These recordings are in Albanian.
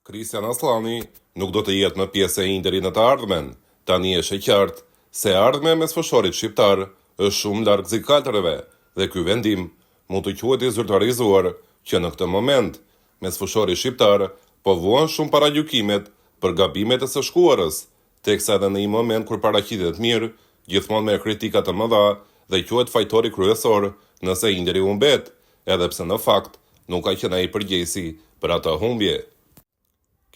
Kristian Aslani nuk do të jetë më pjesë e Interit në të ardhmen. Tani është e qartë se ardhmja e mesfueshërit shqiptar është shumë larg zikkaltëreve dhe ky vendim mund të quhet i zyrtarizuar që në këtë moment mesfueshëri shqiptar po vuan shumë paragjykimet për gabimet e së shkuarës, teksa edhe në një moment kur paraqitet mirë, gjithmonë merr kritika të mëdha dhe quhet fajtori kryesor nëse Interi humbet, edhe pse në fakt nuk ka qenë ai përgjegjësi për atë humbje.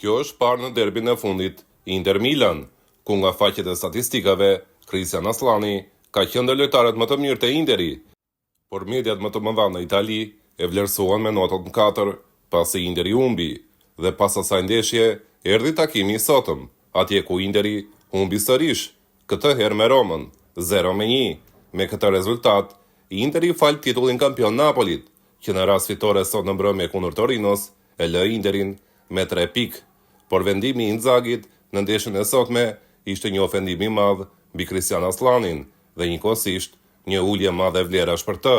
Kjo është parë në derbin e fundit Inter Milan, ku nga faqet e statistikave, Kristian Aslani ka qenë ndër lojtarët më të mirë të Interi, por mediat më të mëdha në Itali e vlerësuan me notën 4 pasi Interi humbi, dhe pas asaj ndeshje erdhi takimi i sotëm, atje ku Interi humbi sërish, këtë herë me Romën, 0-1. Me këtë rezultat, Interi fal titullin kampion Napolit, që në rast fitore sot në mbrëmje kundër Torinos e lë Interin me 3 pikë. Por vendimi i Inzagit në ndeshjen e sotme ishte një ofendim i madh mbi Kristian Aslanin dhe njëkohësisht një ulje e madhe vlerash për të.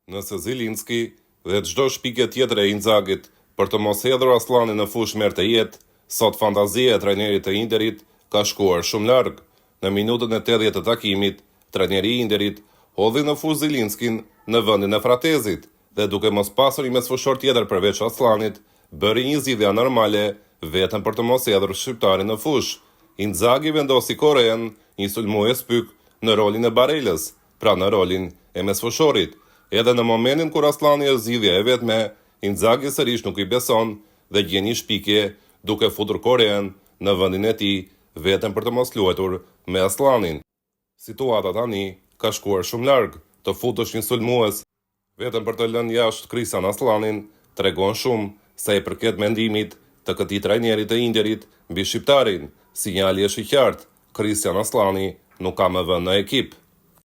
Nëse Zielinski dhe çdo shpikje tjetër e Inzagit për të mos hedhur Aslanin në fushë merr të jetë, sot fantazia e trajnerit të Interit ka shkuar shumë larg. Në minutën e 80 të takimit, trajneri i Interit hodhi në fushë Zielinskin në vendin e Fratezit dhe duke mos pasur një mesfueshor tjetër përveç Aslanit, bëri një zgjidhje normale vetëm për të mos hedhur shqiptarin në fushë. Inzaghi vendosi Korren, një sulmues pyk, në rolin e Barelës, pra në rolin e mesfueshorit. Edhe në momentin kur Aslani është zgjidhja e vetme, Inzaghi sërish nuk i beson dhe gjen një shpikje duke futur Korren në vendin e tij vetëm për të mos luajtur me Aslanin. Situata tani ka shkuar shumë larg. Të futësh një sulmues vetëm për të lënë jashtë Kristian Aslanin tregon shumë sa i përket mendimit të këtij trajneri të Interit mbi shqiptarin. Sinjali është i qartë, Kristian Aslani nuk ka më vënë në ekip.